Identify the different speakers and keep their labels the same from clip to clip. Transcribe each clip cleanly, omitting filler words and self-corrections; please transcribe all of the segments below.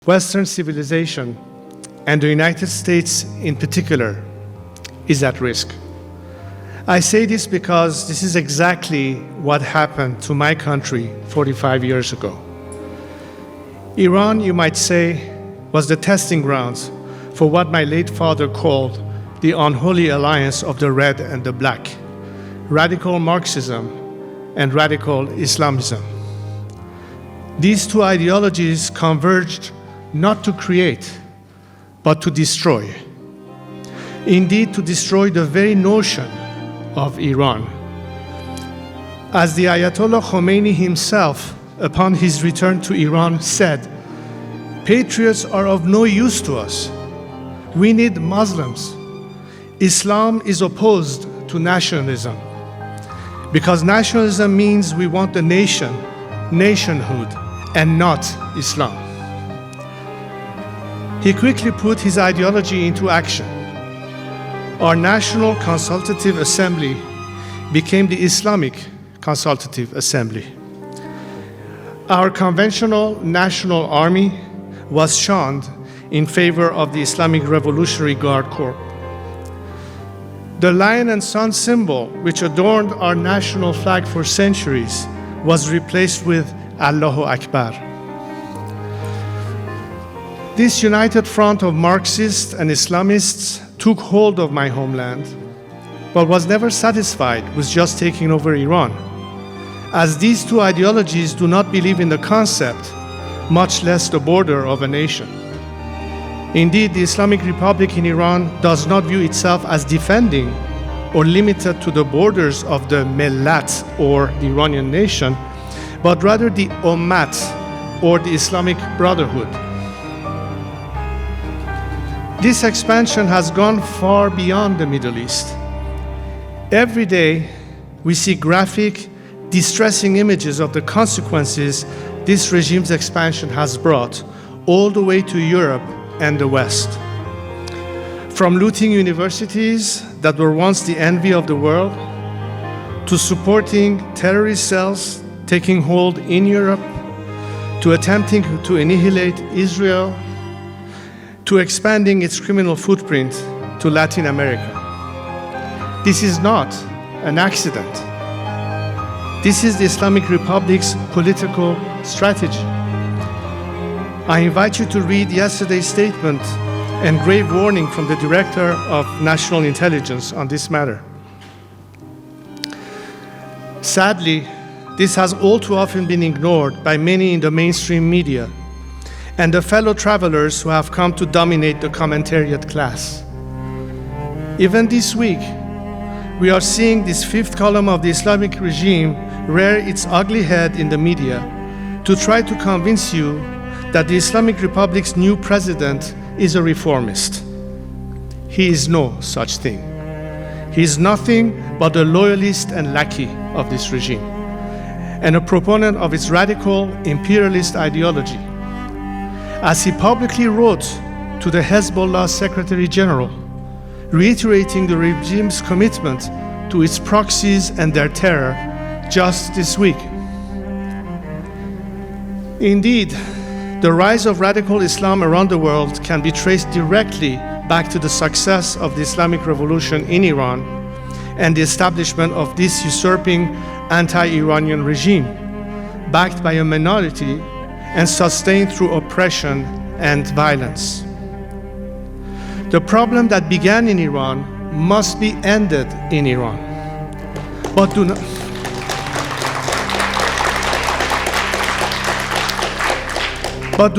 Speaker 1: Western civilization, and the United States in particular, is at risk. I say this because this is exactly what happened to my country 45 years ago. Iran, you might say, was the testing grounds for what my late father called the unholy alliance of the red and the black, radical Marxism and radical Islamism. These two ideologies converged not to create, but to destroy. Indeed, to destroy the very notion of Iran. As the Ayatollah Khomeini himself, upon his return to Iran, said, "Patriots are of no use to us. We need Muslims. Islam is opposed to nationalism, because nationalism means we want a nation, nationhood, and not Islam." He quickly put his ideology into action. Our National Consultative Assembly became the Islamic Consultative Assembly. Our conventional National Army was shunned in favor of the Islamic Revolutionary Guard Corps. The lion and sun symbol, which adorned our national flag for centuries, was replaced with Allahu Akbar. This united front of Marxists and Islamists took hold of my homeland, but was never satisfied with just taking over Iran, as these two ideologies do not believe in the concept, much less the border of a nation. Indeed, the Islamic Republic in Iran does not view itself as defending or limited to the borders of the Millat, or the Iranian nation, but rather the Ummat, or the Islamic Brotherhood. This expansion has gone far beyond the Middle East. Every day, we see graphic, distressing images of the consequences this regime's expansion has brought all the way to Europe and the West. From looting universities that were once the envy of the world, to supporting terrorist cells taking hold in Europe, to attempting to annihilate Israel, to expanding its criminal footprint to Latin America. This is not an accident. This is the Islamic Republic's political strategy. I invite you to read yesterday's statement and grave warning from the Director of National Intelligence on this matter. Sadly, this has all too often been ignored by many in the mainstream media and the fellow travelers who have come to dominate the commentariat class. Even this week, we are seeing this fifth column of the Islamic regime rear its ugly head in the media to try to convince you that the Islamic Republic's new president is a reformist. He is no such thing. He is nothing but a loyalist and lackey of this regime, and a proponent of its radical imperialist ideology. As he publicly wrote to the Hezbollah Secretary General, reiterating the regime's commitment to its proxies and their terror just this week. Indeed, the rise of radical Islam around the world can be traced directly back to the success of the Islamic Revolution in Iran and the establishment of this usurping anti-Iranian regime, backed by a minority and sustained through oppression and violence. The problem that began in Iran must be ended in Iran. But do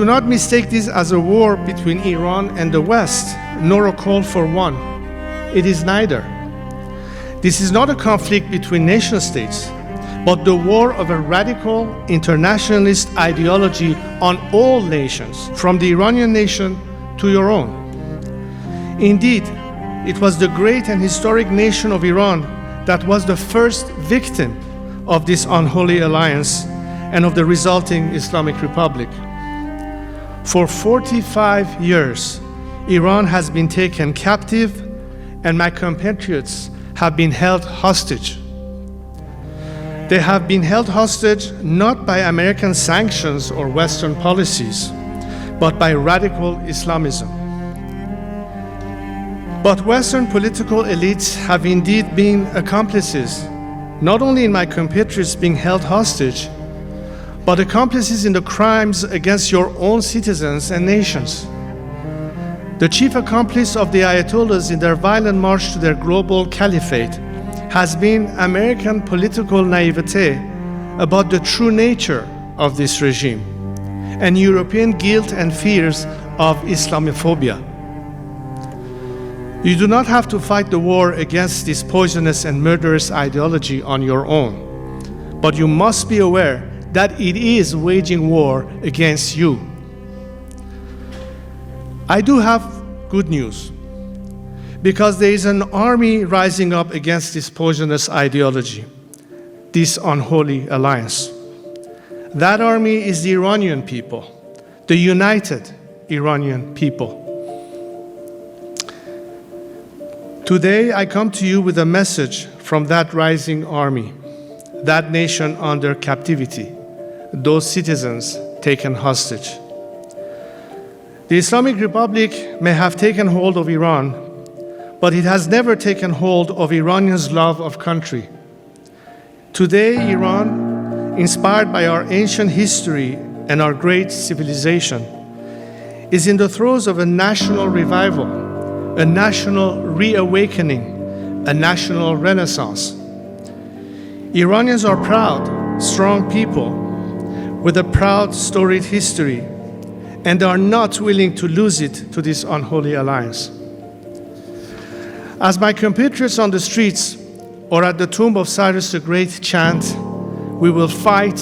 Speaker 1: not mistake this as a war between Iran and the West, nor a call for one. It is neither. This is not a conflict between nation states, but the war of a radical internationalist ideology on all nations, from the Iranian nation to your own. Indeed, it was the great and historic nation of Iran that was the first victim of this unholy alliance and of the resulting Islamic Republic. For 45 years, Iran has been taken captive, and my compatriots have been held hostage. They have been held hostage not by American sanctions or Western policies, but by radical Islamism. But Western political elites have indeed been accomplices, not only in my compatriots being held hostage, but accomplices in the crimes against your own citizens and nations. The chief accomplice of the Ayatollahs in their violent march to their global caliphate has been American political naivete about the true nature of this regime and European guilt and fears of Islamophobia. You do not have to fight the war against this poisonous and murderous ideology on your own, but you must be aware that it is waging war against you. I do have good news, because there is an army rising up against this poisonous ideology, this unholy alliance. That army is the Iranian people, the united Iranian people. Today, I come to you with a message from that rising army, that nation under captivity, those citizens taken hostage. The Islamic Republic may have taken hold of Iran, but it has never taken hold of Iranians' love of country. Today, Iran, inspired by our ancient history and our great civilization, is in the throes of a national revival, a national reawakening, a national renaissance. Iranians are proud, strong people with a proud, storied history, and are not willing to lose it to this unholy alliance. As my compatriots on the streets or at the tomb of Cyrus the Great chant, we will fight,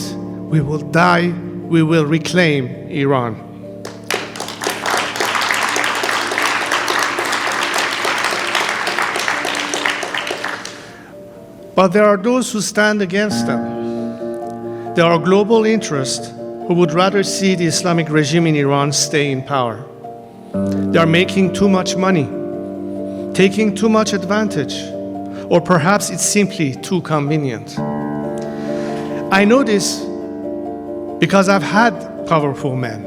Speaker 1: we will die, we will reclaim Iran. But there are those who stand against them. There are global interests who would rather see the Islamic regime in Iran stay in power. They are making too much money, taking too much advantage, or perhaps it's simply too convenient. I know this because I've had powerful men,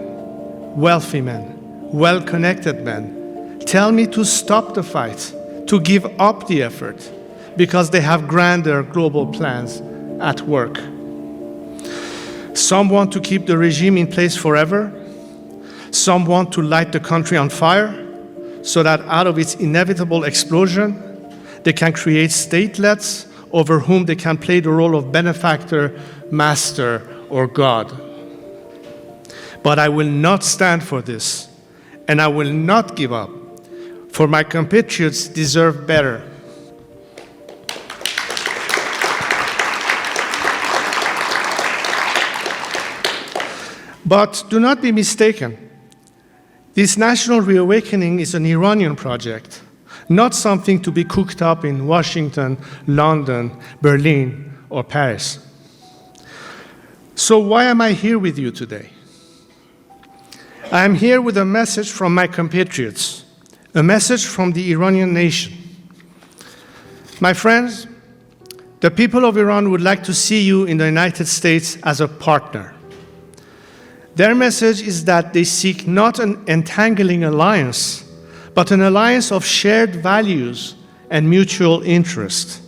Speaker 1: wealthy men, well-connected men tell me to stop the fight, to give up the effort, because they have grander global plans at work. Some want to keep the regime in place forever. Some want to light the country on fire so that out of its inevitable explosion, they can create statelets over whom they can play the role of benefactor, master, or God. But I will not stand for this, and I will not give up, for my compatriots deserve better. But do not be mistaken. This national reawakening is an Iranian project, not something to be cooked up in Washington, London, Berlin, or Paris. So why am I here with you today? I am here with a message from my compatriots, a message from the Iranian nation. My friends, the people of Iran would like to see you in the United States as a partner. Their message is that they seek not an entangling alliance, but an alliance of shared values and mutual interest,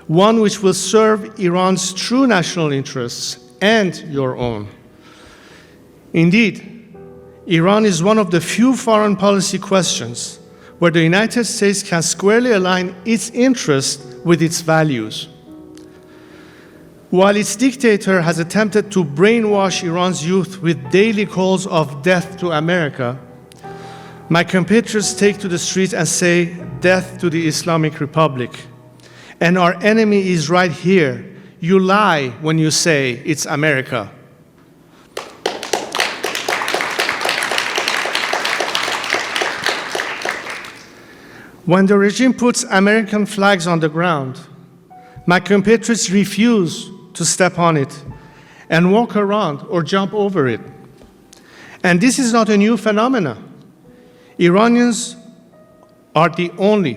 Speaker 1: one which will serve Iran's true national interests and your own. Indeed, Iran is one of the few foreign policy questions where the United States can squarely align its interests with its values. While its dictator has attempted to brainwash Iran's youth with daily calls of death to America, my compatriots take to the streets and say, death to the Islamic Republic. And our enemy is right here. You lie when you say it's America. When the regime puts American flags on the ground, my compatriots refuse to step on it and walk around or jump over it. And this is not a new phenomenon. Iranians are the only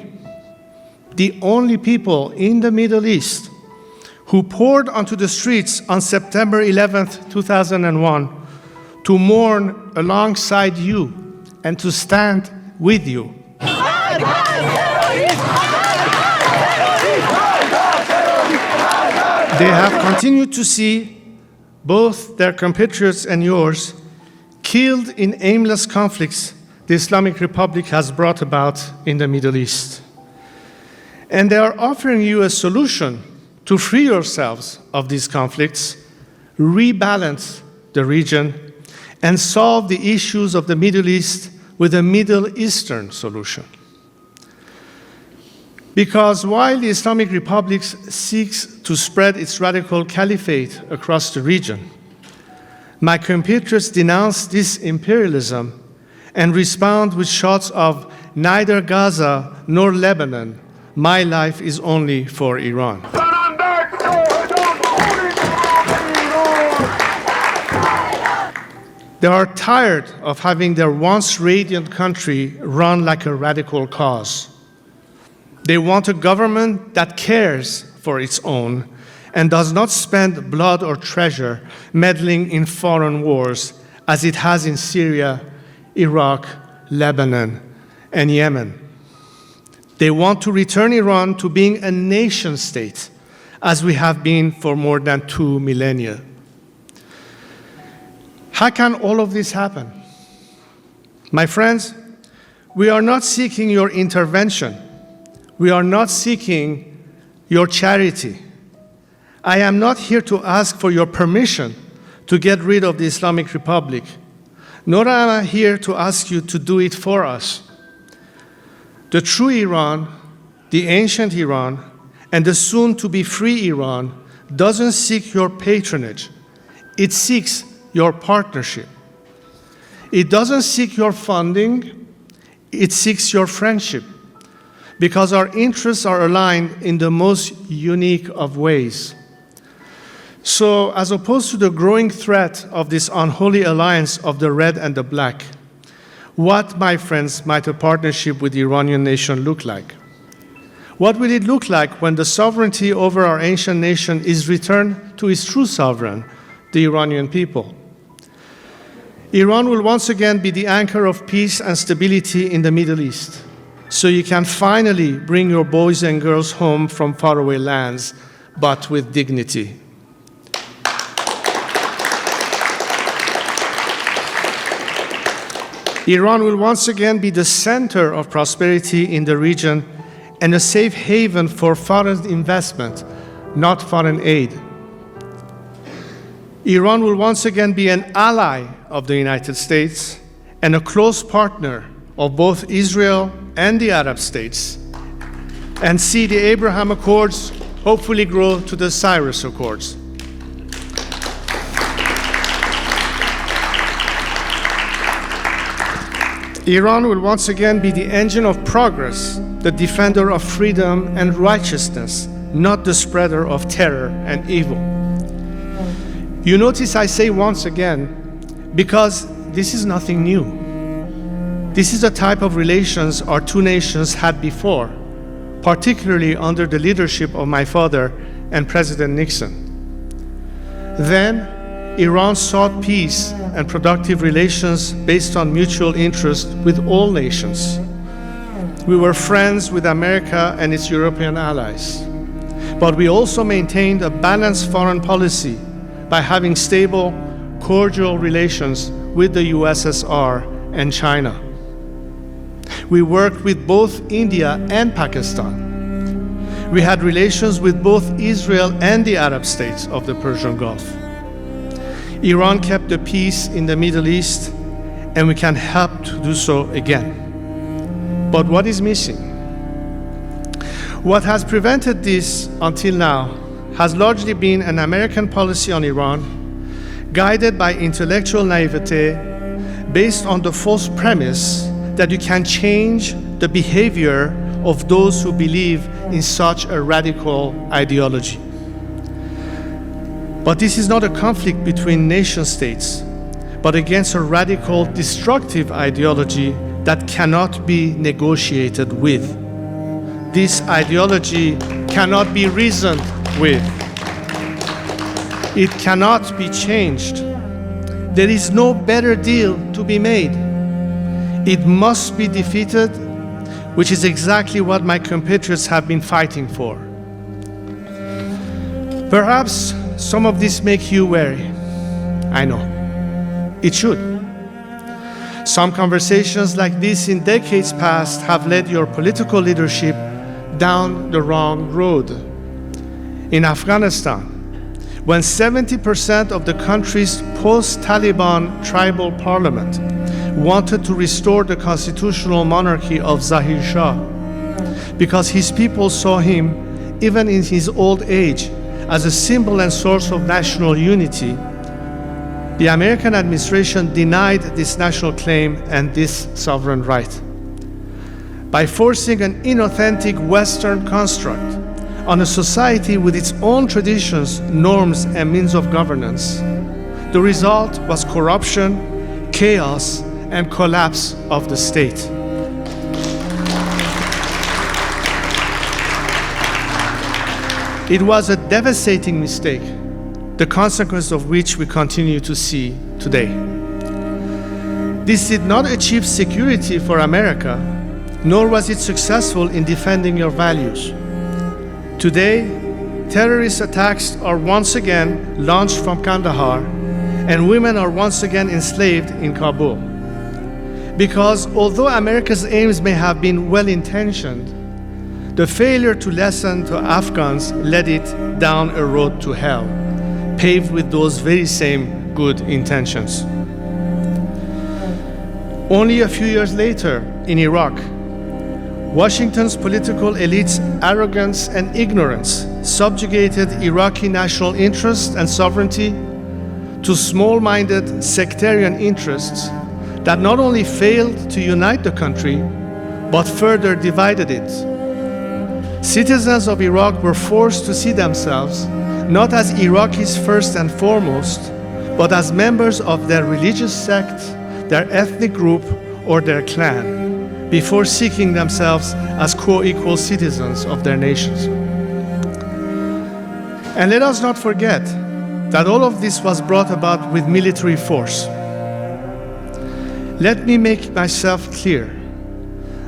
Speaker 1: people in the Middle East who poured onto the streets on September 11th, 2001 to mourn alongside you and to stand with you. They have continued to see both their compatriots and yours killed in aimless conflicts the Islamic Republic has brought about in the Middle East. And they are offering you a solution to free yourselves of these conflicts, rebalance the region, and solve the issues of the Middle East with a Middle Eastern solution. Because while the Islamic Republic seeks to spread its radical caliphate across the region, my compatriots denounce this imperialism and respond with shots of neither Gaza nor Lebanon. My life is only for Iran. They are tired of having their once radiant country run like a radical cause. They want a government that cares for its own and does not spend blood or treasure meddling in foreign wars as it has in Syria, Iraq, Lebanon, and Yemen. They want to return Iran to being a nation state, as we have been for more than 2 millennia. How can all of this happen? My friends, we are not seeking your intervention. We are not seeking your charity. I am not here to ask for your permission to get rid of the Islamic Republic, nor am I here to ask you to do it for us. The true Iran, the ancient Iran, and the soon-to-be free Iran doesn't seek your patronage. It seeks your partnership. It doesn't seek your funding. It seeks your friendship, because our interests are aligned in the most unique of ways. So, as opposed to the growing threat of this unholy alliance of the red and the black, what, my friends, might a partnership with the Iranian nation look like? What will it look like when the sovereignty over our ancient nation is returned to its true sovereign, the Iranian people? Iran will once again be the anchor of peace and stability in the Middle East, so you can finally bring your boys and girls home from faraway lands, but with dignity. Iran will once again be the center of prosperity in the region and a safe haven for foreign investment, not foreign aid. Iran will once again be an ally of the United States and a close partner of both Israel and the Arab states, and see the Abraham Accords hopefully grow to the Cyrus Accords. Iran will once again be the engine of progress, the defender of freedom and righteousness, not the spreader of terror and evil. You notice I say once again, because this is nothing new. This is the type of relations our two nations had before, particularly under the leadership of my father and President Nixon. Then, Iran sought peace and productive relations based on mutual interest with all nations. We were friends with America and its European allies, but we also maintained a balanced foreign policy by having stable, cordial relations with the USSR and China. We worked with both India and Pakistan. We had relations with both Israel and the Arab states of the Persian Gulf. Iran kept the peace in the Middle East, and we can help to do so again. But what is missing? What has prevented this until now has largely been an American policy on Iran, guided by intellectual naivete, based on the false premise that you can change the behavior of those who believe in such a radical ideology. But this is not a conflict between nation states, but against a radical, destructive ideology that cannot be negotiated with. This ideology cannot be reasoned with. It cannot be changed. There is no better deal to be made. It must be defeated, which is exactly what my compatriots have been fighting for. Perhaps some of this make you wary. I know. It should. Some conversations like this in decades past have led your political leadership down the wrong road. In Afghanistan, when 70% of the country's post-Taliban tribal parliament wanted to restore the constitutional monarchy of Zahir Shah because his people saw him, even in his old age, as a symbol and source of national unity, the American administration denied this national claim and this sovereign right. By forcing an inauthentic Western construct on a society with its own traditions, norms, and means of governance, the result was corruption, chaos, and collapse of the state. It was a devastating mistake, the consequence of which we continue to see today. This did not achieve security for America, nor was it successful in defending your values. Today, terrorist attacks are once again launched from Kandahar, and women are once again enslaved in Kabul. Because although America's aims may have been well-intentioned, the failure to listen to Afghans led it down a road to hell, paved with those very same good intentions. Only a few years later, in Iraq, Washington's political elite's arrogance and ignorance subjugated Iraqi national interests and sovereignty to small-minded sectarian interests that not only failed to unite the country, but further divided it. Citizens of Iraq were forced to see themselves not as Iraqis first and foremost, but as members of their religious sect, their ethnic group, or their clan, before seeking themselves as co-equal citizens of their nations. And let us not forget that all of this was brought about with military force. Let me make myself clear.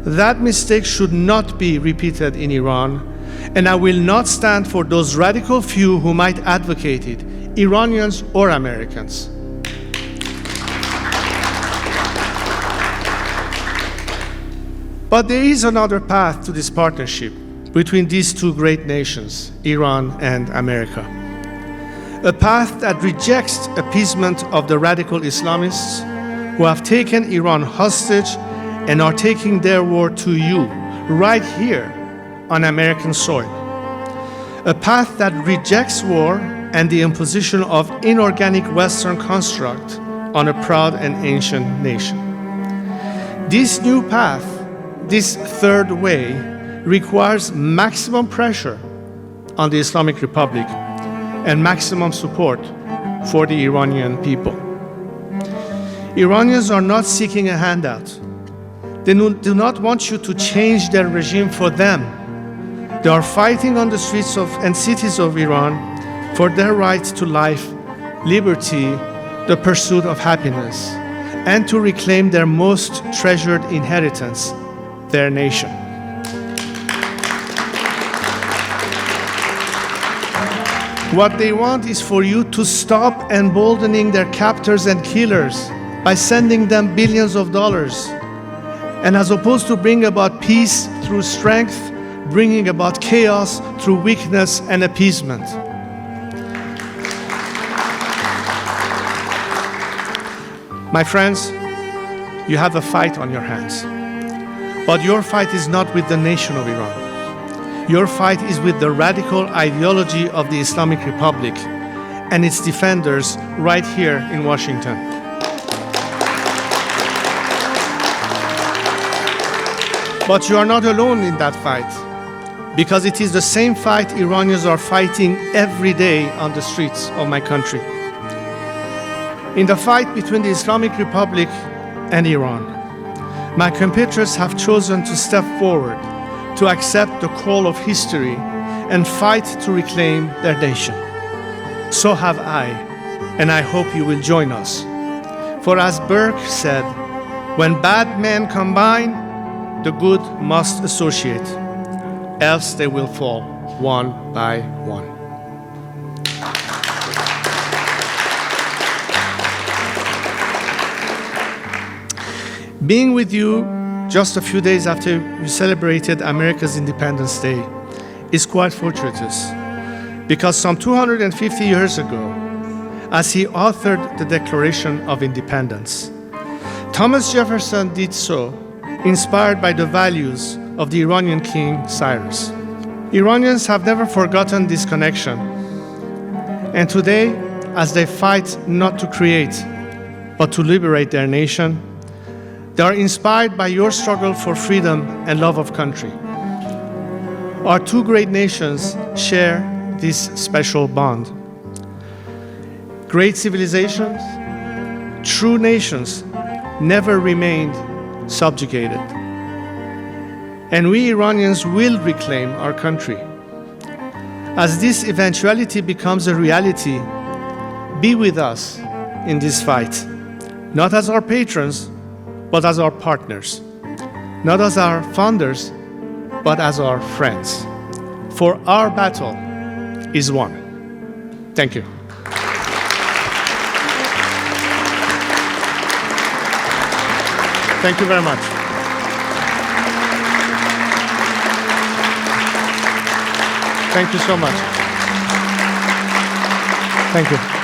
Speaker 1: That mistake should not be repeated in Iran, and I will not stand for those radical few who might advocate it, Iranians or Americans. But there is another path to this partnership between these two great nations, Iran and America. A path that rejects appeasement of the radical Islamists who have taken Iran hostage and are taking their war to you right here on American soil. A path that rejects war and the imposition of inorganic Western construct on a proud and ancient nation. This new path, this third way, requires maximum pressure on the Islamic Republic and maximum support for the Iranian people. Iranians are not seeking a handout. They do not want you to change their regime for them. They are fighting on the streets and cities of Iran for their right to life, liberty, the pursuit of happiness, and to reclaim their most treasured inheritance, their nation. What they want is for you to stop emboldening their captors and killers by sending them billions of dollars, and as opposed to bring about peace through strength, bringing about chaos through weakness and appeasement. My friends, you have a fight on your hands. But your fight is not with the nation of Iran. Your fight is with the radical ideology of the Islamic Republic and its defenders right here in Washington. But you are not alone in that fight, because it is the same fight Iranians are fighting every day on the streets of my country. In the fight between the Islamic Republic and Iran, my compatriots have chosen to step forward, to accept the call of history and fight to reclaim their nation. So have I, and I hope you will join us For as Burke said, when bad men combine, the good must associate, else they will fall one by one. Being with you just a few days after we celebrated America's Independence Day is quite fortuitous, because some 250 years ago, as he authored the Declaration of Independence, Thomas Jefferson did so inspired by the values of the Iranian king Cyrus. Iranians have never forgotten this connection, and today, as they fight not to create, but to liberate their nation, they are inspired by your struggle for freedom and love of country. Our two great nations share this special bond. Great civilizations, true nations, never remained subjugated. And we Iranians will reclaim our country. As this eventuality becomes a reality, be with us in this fight, not as our patrons, but as our partners, not as our founders, but as our friends. For our battle is won. Thank you. Thank you very much. Thank you so much. Thank you.